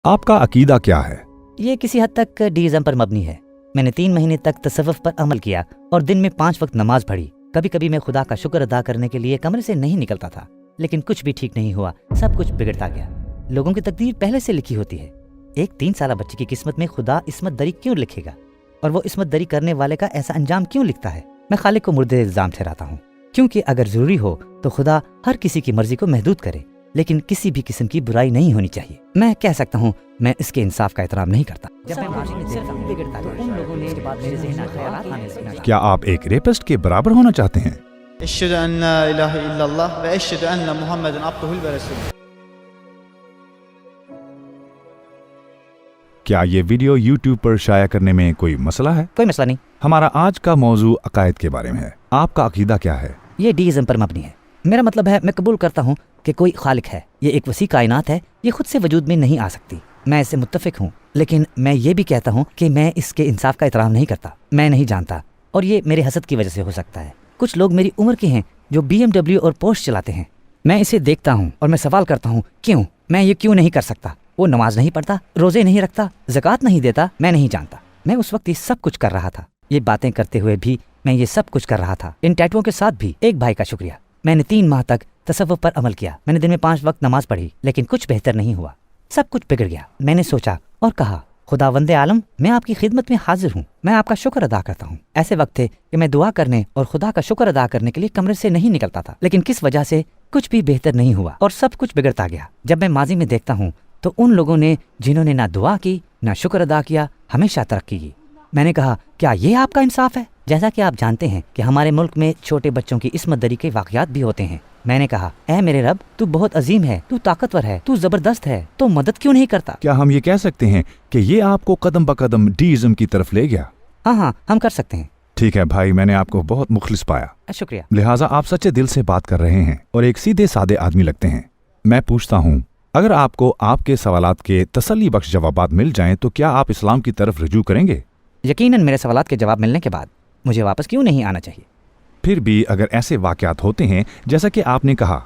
آپ کا عقیدہ کیا ہے؟ یہ کسی حد تک ڈیزم پر مبنی ہے۔ میں نے 3 مہینے تک تصوف پر عمل کیا اور دن میں 5 وقت نماز پڑھی۔ کبھی کبھی میں خدا کا شکر ادا کرنے کے لیے کمرے سے نہیں نکلتا تھا، لیکن کچھ بھی ٹھیک نہیں ہوا، سب کچھ بگڑتا گیا۔ لوگوں کی تقدیر پہلے سے لکھی ہوتی ہے۔ ایک 3 سالہ بچے کی قسمت میں خدا عصمت دری کیوں لکھے گا؟ اور وہ عصمت دری کرنے والے کا ایسا انجام کیوں لکھتا ہے؟ میں خالق کو مردے الزام ٹھہراتا ہوں، کیونکہ اگر ضروری ہو تو خدا ہر کسی کی مرضی کو محدود کرے، لیکن کسی بھی قسم کی برائی نہیں ہونی چاہیے۔ میں کہہ سکتا ہوں میں اس کے انصاف کا احترام نہیں کرتا۔ کیا آپ ایک ریپسٹ کے برابر ہونا چاہتے ہیں؟ اشهد ان لا اله الا الله واشهد ان محمدا عبده ورسوله۔ کیا یہ ویڈیو یوٹیوب پر شائع کرنے میں کوئی مسئلہ ہے؟ کوئی مسئلہ نہیں۔ ہمارا آج کا موضوع عقائد کے بارے میں ہے۔ آپ کا عقیدہ کیا ہے؟ یہ ڈیزم پر مبنی ہے۔ میرا مطلب ہے میں قبول کرتا ہوں کہ کوئی خالق ہے، یہ ایک وسیع کائنات ہے، یہ خود سے وجود میں نہیں آ سکتی، میں اس سے متفق ہوں، لیکن میں یہ بھی کہتا ہوں کہ میں اس کے انصاف کا احترام نہیں کرتا، میں نہیں جانتا، اور یہ میرے حسد کی وجہ سے ہو سکتا ہے۔ کچھ لوگ میری عمر کے ہیں جو BMW اور پورش چلاتے ہیں، میں اسے دیکھتا ہوں اور میں سوال کرتا ہوں کیوں؟ میں یہ کیوں نہیں کر سکتا؟ وہ نماز نہیں پڑھتا، روزے نہیں رکھتا، زکوٰۃ نہیں دیتا، میں نہیں جانتا۔ میں اس وقت یہ سب کچھ کر رہا تھا، یہ باتیں کرتے ہوئے بھی میں یہ سب کچھ کر رہا تھا، ان ٹیٹوؤں کے ساتھ بھی۔ ایک بھائی کا شکریہ، میں نے 3 ماہ تک تصوف پر عمل کیا، میں نے دن میں 5 وقت نماز پڑھی، لیکن کچھ بہتر نہیں ہوا، سب کچھ بگڑ گیا۔ میں نے سوچا اور کہا خداوند عالم، میں آپ کی خدمت میں حاضر ہوں، میں آپ کا شکر ادا کرتا ہوں۔ ایسے وقت تھے کہ میں دعا کرنے اور خدا کا شکر ادا کرنے کے لیے کمرے سے نہیں نکلتا تھا، لیکن کس وجہ سے کچھ بھی بہتر نہیں ہوا اور سب کچھ بگڑتا گیا۔ جب میں ماضی میں دیکھتا ہوں تو ان لوگوں نے جنہوں نے نہ دعا کی نہ شکر ادا کیا ہمیشہ ترقی کی۔ میں نے کہا کیا یہ آپ کا انصاف ہے؟ جیسا کہ آپ جانتے ہیں کہ ہمارے ملک میں چھوٹے بچوں کی عصمت دری کے واقعات بھی ہوتے ہیں۔ میں نے کہا اے میرے رب، تو بہت عظیم ہے، تو طاقتور ہے، تو زبردست ہے، تو مدد کیوں نہیں کرتا؟ کیا ہم یہ کہہ سکتے ہیں کہ یہ آپ کو قدم بقدم ڈیزم کی طرف لے گیا؟ ہاں، ہم کر سکتے ہیں۔ ٹھیک ہے بھائی، میں نے آپ کو بہت مخلص پایا، شکریہ۔ لہٰذا آپ سچے دل سے بات کر رہے ہیں اور ایک سیدھے سادے آدمی لگتے ہیں۔ میں پوچھتا ہوں، اگر آپ کو آپ کے سوالات کے تسلی بخش جوابات مل جائیں تو کیا آپ اسلام کی طرف رجوع کریں گے؟ یقیناً میرے سوالات کے جواب ملنے کے بعد مجھے واپس کیوں نہیں آنا چاہیے؟ پھر بھی اگر ایسے واقعات ہوتے ہیں جیسا کہ آپ نے کہا،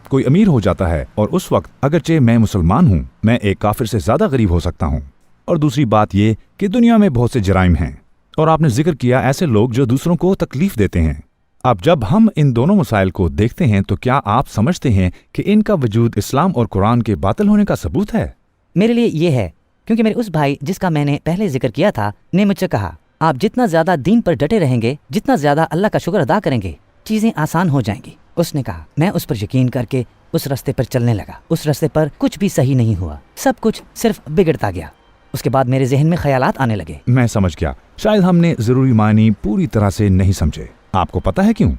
کوئی امیر ہو جاتا ہے اور اس وقت اگرچہ میں مسلمان ہوں، میں ایک کافر سے زیادہ غریب ہو سکتا ہوں، اور دوسری بات یہ کہ دنیا میں بہت سے جرائم ہیں، اور آپ نے ذکر کیا ایسے لوگ جو دوسروں کو تکلیف دیتے ہیں۔ اب جب ہم ان دونوں مسائل کو دیکھتے ہیں تو کیا آپ سمجھتے ہیں کہ ان کا وجود اسلام اور قرآن کے باطل ہونے کا ثبوت ہے؟ میرے لیے یہ ہے، کیونکہ میرے اس بھائی جس کا میں نے پہلے ذکر کیا تھا نے مجھ سے کہا آپ جتنا زیادہ دین پر ڈٹے رہیں گے، جتنا زیادہ اللہ کا شکر ادا کریں گے، چیزیں آسان ہو جائیں گی۔ اس نے کہا میں اس پر یقین کر کے اس راستے پر چلنے لگا، اس راستے پر کچھ بھی صحیح نہیں ہوا، سب کچھ صرف بگڑتا گیا۔ اس کے بعد میرے ذہن میں خیالات آنے لگے۔ میں سمجھ گیا، شاید ہم نے ضروری معنی پوری طرح سے نہیں سمجھے۔ آپ کو پتہ ہے کیوں؟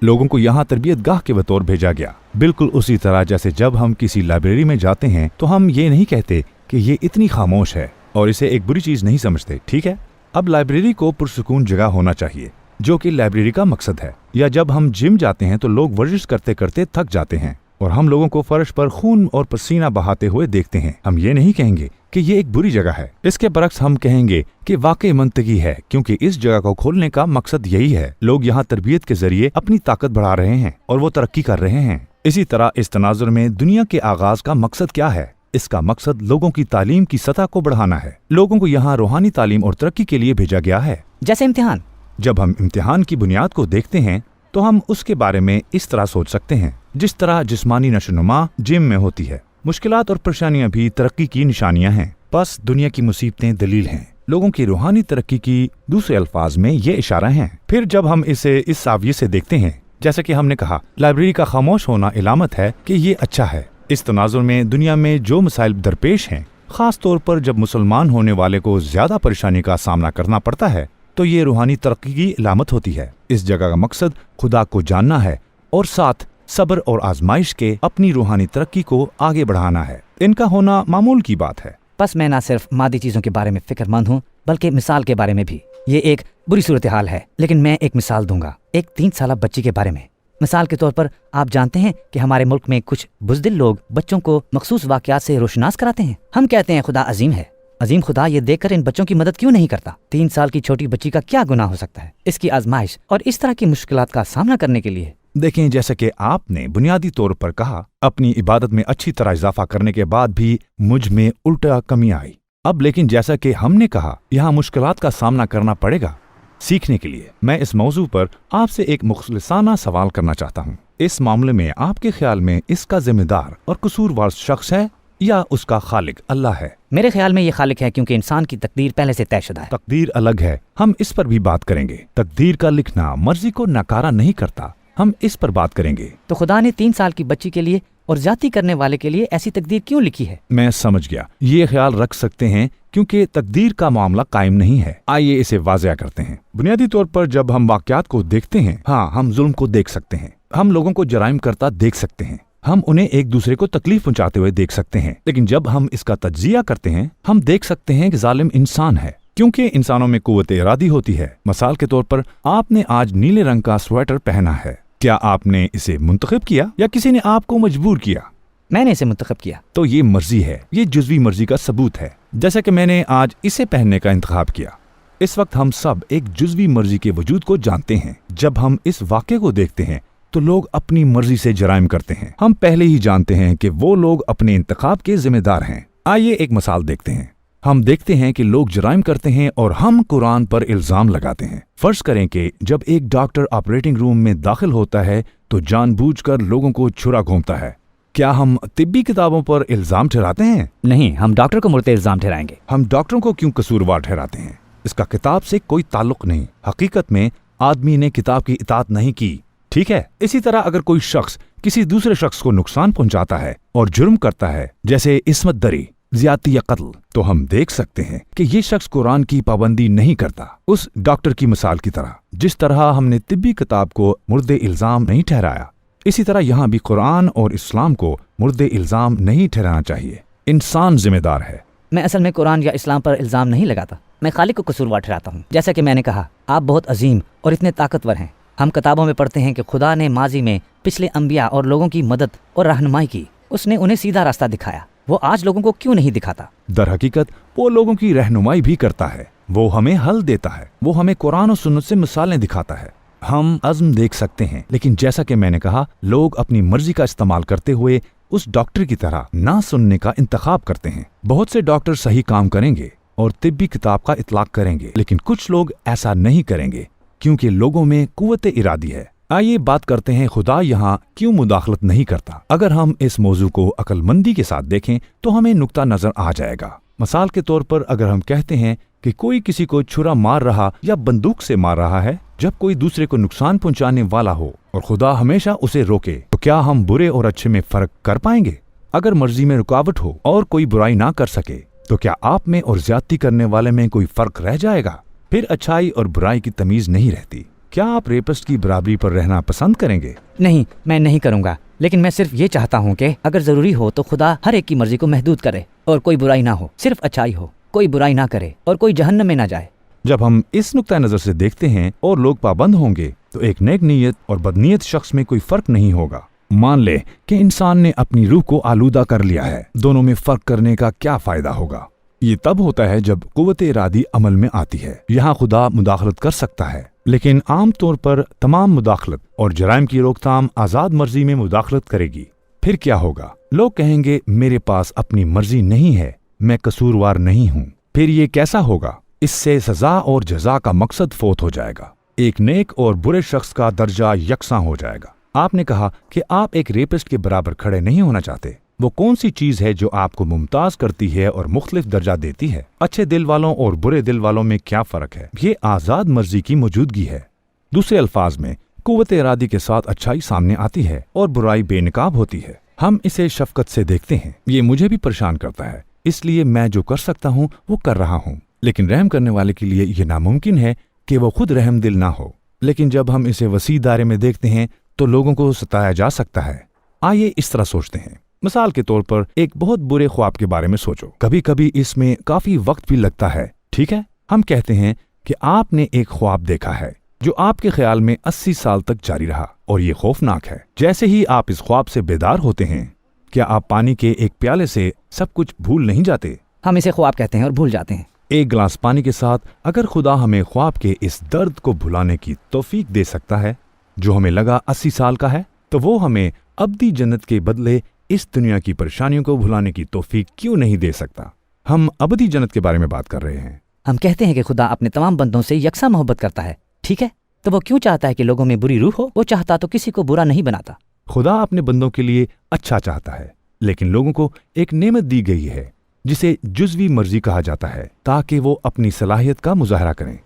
لوگوں کو یہاں تربیت گاہ کے بطور بھیجا گیا، بالکل اسی طرح جیسے جب ہم کسی لائبریری میں جاتے ہیں تو ہم یہ نہیں کہتے کہ یہ اتنی خاموش ہے اور اسے ایک بری چیز نہیں سمجھتے، ٹھیک ہے؟ اب لائبریری کو پرسکون جگہ ہونا چاہیے، جو کہ لائبریری کا مقصد ہے۔ یا جب ہم جم جاتے ہیں تو لوگ ورزش کرتے کرتے تھک جاتے ہیں اور ہم لوگوں کو فرش پر خون اور پسینہ بہاتے ہوئے دیکھتے ہیں، ہم یہ نہیں کہیں گے کہ یہ ایک بری جگہ ہے۔ اس کے برعکس ہم کہیں گے کہ واقعی منطقی ہے، کیونکہ اس جگہ کو کھولنے کا مقصد یہی ہے۔ لوگ یہاں تربیت کے ذریعے اپنی طاقت بڑھا رہے ہیں اور وہ ترقی کر رہے ہیں۔ اسی طرح اس تناظر میں دنیا کے آغاز کا مقصد کیا ہے؟ اس کا مقصد لوگوں کی تعلیم کی سطح کو بڑھانا ہے۔ لوگوں کو یہاں روحانی تعلیم اور ترقی کے لیے بھیجا گیا ہے۔ جیسے امتحان۔ جب ہم امتحان کی بنیاد کو دیکھتے ہیں تو ہم اس کے بارے میں اس طرح سوچ سکتے ہیں جس طرح جسمانی نشوونما جم میں ہوتی ہے۔ مشکلات اور پریشانیاں بھی ترقی کی نشانیاں ہیں، بس دنیا کی مصیبتیں دلیل ہیں۔ لوگوں کی روحانی ترقی کی دوسرے الفاظ میں یہ اشارہ ہیں۔ پھر جب ہم اسے اس زاویے سے دیکھتے ہیں، جیسا کہ ہم نے کہا، لائبریری کا خاموش ہونا علامت ہے کہ یہ اچھا ہے۔ اس تناظر میں دنیا میں جو مسائل درپیش ہیں، خاص طور پر جب مسلمان ہونے والے کو زیادہ پریشانی کا سامنا کرنا پڑتا ہے، تو یہ روحانی ترقی کی علامت ہوتی ہے۔ اس جگہ کا مقصد خدا کو جاننا ہے اور ساتھ صبر اور آزمائش کے اپنی روحانی ترقی کو آگے بڑھانا ہے۔ ان کا ہونا معمول کی بات ہے۔ بس میں نہ صرف مادی چیزوں کے بارے میں فکر مند ہوں بلکہ مثال کے بارے میں بھی۔ یہ ایک بری صورتحال ہے، لیکن میں ایک مثال دوں گا، ایک 3 سالہ بچی کے بارے میں۔ مثال کے طور پر آپ جانتے ہیں کہ ہمارے ملک میں کچھ بزدل لوگ بچوں کو مخصوص واقعات سے روشناس کراتے ہیں۔ ہم کہتے ہیں خدا عظیم ہے، عظیم خدا یہ دیکھ کر ان بچوں کی مدد کیوں نہیں کرتا؟ 3 سال کی چھوٹی بچی کا کیا گناہ ہو سکتا ہے؟ اس کی آزمائش اور اس طرح کی مشکلات کا سامنا کرنے کے لیے देखें, जैसे कि आपने बुनियादी तौर पर कहा, अपनी इबादत में अच्छी तरह इजाफा करने के बाद भी मुझ में उल्टा कमी आई। अब लेकिन जैसा कि हमने कहा, यहाँ मुश्किलात का सामना करना पड़ेगा। सीखने के लिए मैं इस मौजू पर आपसे एक मुखलिसाना सवाल करना चाहता हूँ। इस मामले में आपके ख्याल में इसका जिम्मेदार और कसूरवार शख्स है या उसका खालिक अल्लाह है? मेरे ख्याल में ये खालिक है, क्योंकि इंसान की तकदीर पहले से तयशुदा है। तकदीर अलग है, हम इस पर भी बात करेंगे। तकदीर का लिखना मर्जी को नकारा नहीं करता, हम इस पर बात करेंगे। तो खुदा ने 3 साल की बच्ची के लिए और ज्यादती करने वाले के लिए ऐसी तकदीर क्यों लिखी है? मैं समझ गया, ये ख्याल रख सकते हैं क्योंकि तकदीर का मामला कायम नहीं है। आइए इसे वाज़िया करते हैं। बुनियादी तौर पर जब हम वाक़यात को देखते हैं, हाँ, हम जुल्म को देख सकते हैं, हम लोगों को जराइम करता देख सकते हैं, हम उन्हें एक दूसरे को तकलीफ पहुंचाते हुए देख सकते हैं। लेकिन जब हम इसका तज्जिया करते हैं, हम देख सकते हैं कि जालिम इंसान है, क्योंकि इंसानों में कुव्वत इरादी होती है। मिसाल के तौर पर आपने आज नीले रंग का स्वेटर पहना है। क्या आपने इसे मुंतखब किया या किसी ने आपको मजबूर किया? मैंने इसे मुंतखब किया। तो ये मर्जी है, ये जुज़वी मर्जी का सबूत है। जैसा कि मैंने आज इसे पहनने का इंतखाब किया। इस वक्त हम सब एक जुज़वी मर्जी के वजूद को जानते हैं। जब हम इस वाक़े को देखते हैं तो लोग अपनी मर्जी से जराइम करते हैं। हम पहले ही जानते हैं कि वो लोग अपने इंतखाब के जिम्मेदार हैं। आइए एक मिसाल देखते हैं। हम देखते हैं कि लोग जराइम करते हैं और हम कुरान पर इल्जाम लगाते हैं। फर्ज करें कि जब एक डॉक्टर ऑपरेटिंग रूम में दाखिल होता है तो जानबूझकर लोगों को छुरा घोंपता है। क्या हम तिब्बी किताबों पर इल्जाम ठहराते हैं? नहीं, हम डॉक्टर को मुर्ते इल्जाम ठहराएंगे। हम डॉक्टरों को क्यों कसूरवार ठहराते हैं? इसका किताब से कोई ताल्लुक नहीं। हकीकत में आदमी ने किताब की इताअत नहीं की, ठीक है? इसी तरह अगर कोई शख्स किसी दूसरे शख्स को नुकसान पहुंचाता है और जुर्म करता है, जैसे इस्मत दरी, ज्यादती या कत्ल, तो हम देख सकते हैं कि ये शख्स कुरान की पाबंदी नहीं करता। उस डॉक्टर की मिसाल की तरह, जिस तरह हमने तिब्बी किताब को मुर्दे इल्जाम नहीं ठहराया, इसी तरह यहाँ भी कुरान और इस्लाम को मुर्दे इल्जाम नहीं ठहराना चाहिए। इंसान जिम्मेदार है। मैं असल में कुरान या इस्लाम पर इल्जाम नहीं लगाता, मैं खालिक को कसूरवार ठहराता हूँ। जैसा कि मैंने कहा, आप बहुत अजीम और इतने ताकतवर हैं। हम किताबों में पढ़ते हैं कि खुदा ने माजी में पिछले अंबिया और लोगों की मदद और रहनुमाई की। उसने उन्हें सीधा रास्ता दिखाया। वो आज लोगों को क्यों नहीं दिखाता? दर हकीकत वो लोगों की रहनुमाई भी करता है। वो हमें हल देता है। वो हमें कुरान और सुन्नत से मिसालें दिखाता है। हम अज़्म देख सकते हैं, लेकिन जैसा कि मैंने कहा, लोग अपनी मर्जी का इस्तेमाल करते हुए उस डॉक्टर की तरह ना सुनने का इंतखाब करते हैं। बहुत से डॉक्टर सही काम करेंगे और तिब्बी किताब का इतलाक करेंगे, लेकिन कुछ लोग ऐसा नहीं करेंगे क्योंकि लोगों में कुव्वत इरादी है। आइए बात करते हैं खुदा यहाँ क्यों मुदाखलत नहीं करता। अगर हम इस मौजू को अक्लमंदी के साथ देखें तो हमें नुक्ता नजर आ जाएगा। मिसाल के तौर पर अगर हम कहते हैं कि कोई किसी को छुरा मार रहा या बंदूक से मार रहा है, जब कोई दूसरे को नुकसान पहुंचाने वाला हो और खुदा हमेशा उसे रोके, तो क्या हम बुरे और अच्छे में फर्क कर पाएंगे? अगर मर्जी में रुकावट हो और कोई बुराई ना कर सके, तो क्या आप में और ज्यादती करने वाले में कोई फर्क रह जाएगा? फिर अच्छाई और बुराई की तमीज नहीं रहती। क्या आप रेपिस्ट की बराबरी पर रहना पसंद करेंगे? नहीं, मैं नहीं करूँगा, लेकिन मैं सिर्फ ये चाहता हूँ कि अगर जरूरी हो तो खुदा हर एक की मर्जी को महदूद करे और कोई बुराई ना हो, सिर्फ अच्छाई हो, कोई बुराई ना करे और कोई जहन्नम में ना जाए। जब हम इस नुक्ता नजर से देखते हैं और लोग पाबंद होंगे, तो एक नेक नीयत और बदनीयत शख्स में कोई फर्क नहीं होगा। मान ले कि इंसान ने अपनी रूह को आलूदा कर लिया है, दोनों में फर्क करने का क्या फायदा होगा? ये तब होता है जब कुव्वत इरादी अमल में आती है। यहाँ खुदा मुदाखलत कर सकता है, लेकिन आम तौर पर तमाम मुदाखलत और जराइम की रोकथाम आज़ाद मर्जी में मुदाखलत करेगी। फिर क्या होगा? लोग कहेंगे मेरे पास अपनी मर्जी नहीं है, मैं कसूरवार नहीं हूँ। फिर ये कैसा होगा? इससे सजा और जजा का मकसद फोत हो जाएगा। एक नेक और बुरे शख्स का दर्जा यकसां हो जाएगा। आपने कहा कि आप एक रेपिस्ट के बराबर खड़े नहीं होना चाहते। वो कौन सी चीज है जो आपको मुमताज करती है और मुख्तलिफ दर्जा देती है? अच्छे दिल वालों और बुरे दिल वालों में क्या फर्क है? ये आज़ाद मर्जी की मौजूदगी है। दूसरे अल्फाज में कुव्वत इरादी के साथ अच्छाई सामने आती है और बुराई बेनकाब होती है। हम इसे शफकत से देखते हैं। ये मुझे भी परेशान करता है, इसलिए मैं जो कर सकता हूँ वो कर रहा हूँ। लेकिन रहम करने वाले के लिए ये नामुमकिन है कि वो खुद रहम दिल ना हो। लेकिन जब हम इसे वसी दायरे में देखते हैं तो लोगों को सताया जा सकता है। आइए इस तरह सोचते हैं। मिसाल के तौर पर एक बहुत बुरे ख्वाब के बारे में सोचो। कभी कभी इसमें काफी वक्त भी लगता है, ठीक है? हम कहते हैं कि आपने एक ख्वाब देखा है जो आपके ख्याल में 80 साल तक जारी रहा और ये खौफनाक है। जैसे ही आप इस ख्वाब से बेदार होते हैं, क्या आप पानी के एक प्याले से सब कुछ भूल नहीं जाते? हम इसे ख्वाब कहते हैं और भूल जाते हैं। एक गिलास पानी के साथ अगर खुदा हमें ख्वाब के इस दर्द को भुलाने की तौफीक दे सकता है, जो हमें लगा 80 साल का है, तो वो हमें अब्दी जन्नत के बदले इस दुनिया की परेशानियों को भुलाने की तौफीक क्यों नहीं दे सकता। हम अबदी जन्नत के बारे में बात कर रहे हैं। हम कहते हैं कि खुदा अपने तमाम बंदों से यकसा मोहब्बत करता है, ठीक है, तो वो क्यों चाहता है कि लोगों में बुरी रूह हो? वो चाहता तो किसी को बुरा नहीं बनाता। खुदा अपने बंदों के लिए अच्छा चाहता है, लेकिन लोगों को एक नेमत दी गई है जिसे जुज़वी मर्जी कहा जाता है, ताकि वो अपनी सलाहियत का मुजाहरा करें।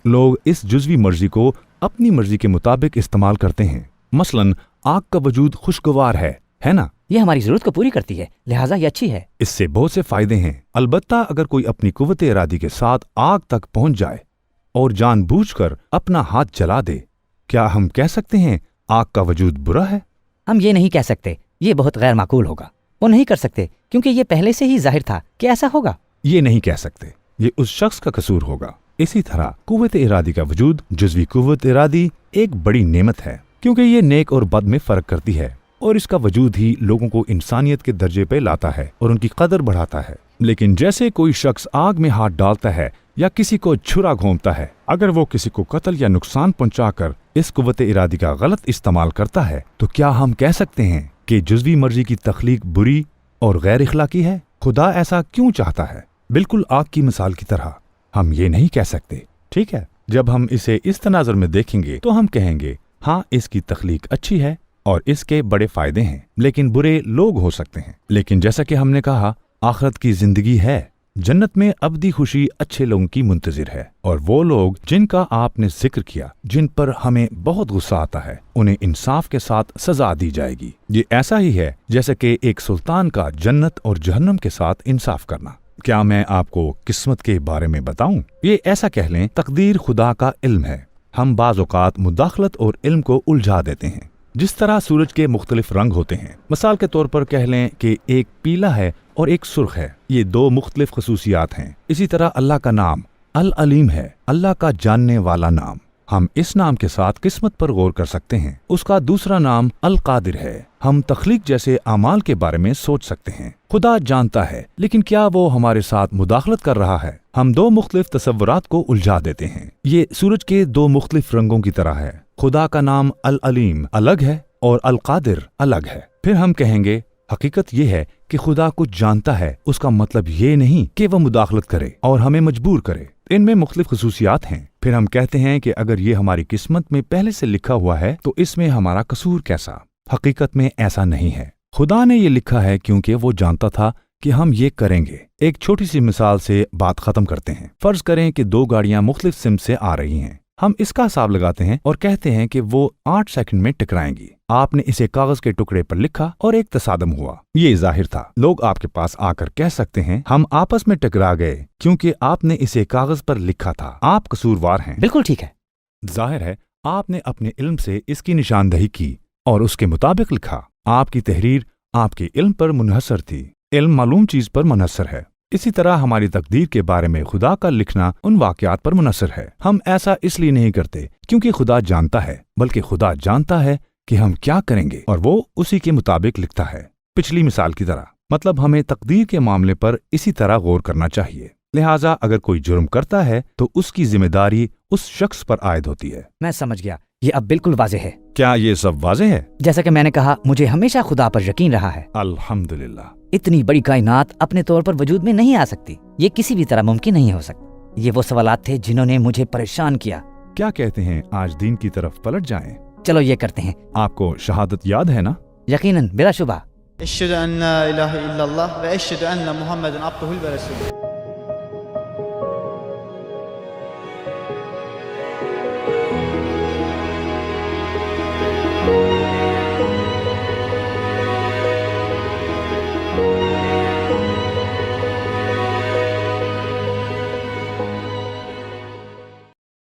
लोग इस जुज़वी मर्जी को अपनी मर्जी के मुताबिक इस्तेमाल करते हैं। मसलन आग का वजूद खुशगवार है ना? ये हमारी जरूरत को पूरी करती है, लिहाजा ये अच्छी है। इससे बहुत से फायदे हैं। अलबत्ता अगर कोई अपनी कुव्वत इरादी के साथ आग तक पहुंच जाए और जानबूझकर अपना हाथ जला दे, क्या हम कह सकते हैं आग का वजूद बुरा है? हम ये नहीं कह सकते, ये बहुत गैर माकूल होगा। वो नहीं कर सकते क्योंकि ये पहले से ही जाहिर था कि ऐसा होगा। ये नहीं कह सकते, ये उस शख्स का कसूर होगा। इसी तरह कुव्वत इरादी का वजूद, जुज़वी कुव्वत इरादी, एक बड़ी नेमत है, क्योंकि ये नेक और बद में फर्क करती है, और इसका वजूद ही लोगों को इंसानियत के दर्जे पे लाता है और उनकी कदर बढ़ाता है। लेकिन जैसे कोई शख्स आग में हाथ डालता है या किसी को छुरा घोंपता है, अगर वो किसी को कत्ल या नुकसान पहुंचाकर इस कुव्वत इरादी का गलत इस्तेमाल करता है, तो क्या हम कह सकते हैं कि जुज़वी मर्जी की तख्लीक बुरी और गैर इखलाकी है? खुदा ऐसा क्यों चाहता है? बिल्कुल आग की मिसाल की तरह हम ये नहीं कह सकते, ठीक है। जब हम इसे इस तनाजुर में देखेंगे तो हम कहेंगे हाँ, इसकी तख्लीक अच्छी है और इसके बड़े फायदे हैं, लेकिन बुरे लोग हो सकते हैं। लेकिन जैसा कि हमने कहा, आखिरत की जिंदगी है, जन्नत में अब्दी खुशी अच्छे लोगों की मुंतजिर है, और वो लोग जिनका आपने जिक्र किया, जिन पर हमें बहुत गुस्सा आता है, उन्हें इंसाफ के साथ सजा दी जाएगी। ये ऐसा ही है जैसे कि एक सुल्तान का जन्नत और जहन्नम के साथ इंसाफ करना। क्या मैं आपको किस्मत के बारे में बताऊं? ये ऐसा कह लें, तकदीर खुदा का इल्म है। हम बाज़ औक़ात मुदाखलत और इल्म को उलझा देते हैं। जिस तरह सूरज के मुख्तलिफ रंग होते हैं, मिसाल के तौर पर कह लें कि एक पीला है और एक सुर्ख है, ये दो मुख्तलिफ खसूसियात हैं। इसी तरह अल्लाह का नाम अल अलीम है, अल्लाह का जानने वाला नाम। हम इस नाम के साथ किस्मत पर गौर कर सकते हैं। उसका दूसरा नाम अल कादिर है। हम तख्लीक जैसे अमाल के बारे में सोच सकते हैं। खुदा जानता है, लेकिन क्या वो हमारे साथ मुदाखलत कर रहा है? हम दो मुख्तलिफ तसव्वुरात को उलझा देते हैं। ये सूरज के दो मुख्तलिफ रंगों की तरह है। खुदा का नाम अल अलीम अलग है और अल कादिर अलग है। फिर हम कहेंगे हकीकत ये है कि खुदा कुछ जानता है, उसका मतलब ये नहीं कि वह मुदाखलत करे और हमें मजबूर करे। इनमें मुख्तलिफ खसूसियात हैं। फिर हम कहते हैं कि अगर ये हमारी किस्मत में पहले से लिखा हुआ है तो इसमें हमारा कसूर कैसा? हकीकत में ऐसा नहीं है। खुदा ने ये लिखा है क्योंकि वो जानता था कि हम ये करेंगे। एक छोटी सी मिसाल से बात खत्म करते हैं। फर्ज करें कि दो गाड़ियां मुख्तलिफ सिम से आ रही हैं। हम इसका हिसाब लगाते हैं और कहते हैं कि वो 8 सेकंड में टकराएंगी। आपने इसे कागज के टुकड़े पर लिखा और एक तसादम हुआ। ये जाहिर था। लोग आपके पास आकर कह सकते हैं हम आपस में टकरा गए क्योंकि आपने इसे कागज पर लिखा था। आप कसूरवार हैं। बिल्कुल ठीक है। जाहिर है आपने अपने इल्म से इसकी निशानदही की और उसके मुताबिक लिखा। आपकी तहरीर आपके इल्म पर मुनहसर थी। इल्म मालूम चीज पर मुनहसर है। इसी तरह हमारी तकदीर के बारे में खुदा का लिखना उन वाकयात पर मुनहसर है। हम ऐसा इसलिए नहीं करते क्योंकि खुदा जानता है, बल्कि खुदा जानता है कि हम क्या करेंगे और वो उसी के मुताबिक लिखता है। पिछली मिसाल की तरह, मतलब हमें तकदीर के मामले पर इसी तरह गौर करना चाहिए। लिहाजा अगर कोई जुर्म करता है तो उसकी जिम्मेदारी उस शख्स पर आयद होती है। मैं समझ गया, ये अब बिल्कुल वाज़ेह है। क्या ये सब वाज़ेह है? जैसा कि मैंने कहा, मुझे हमेशा खुदा पर यकीन रहा है। अल्हम्दुलिल्लाह। इतनी बड़ी कायनात अपने तौर पर वजूद में नहीं आ सकती। ये किसी भी तरह मुमकिन नहीं हो सकता। ये वो सवालात थे जिन्होंने मुझे परेशान किया। क्या कहते हैं आज दीन की तरफ पलट जाएं? चलो ये करते हैं। आपको शहादत याद है ना? यकीनन, बिला शुबा। अशहदु अन ला इलाहा इल्लल्लाह व अशहदु अन्न मुहम्मदन अब्दुहु व रसूलुहु।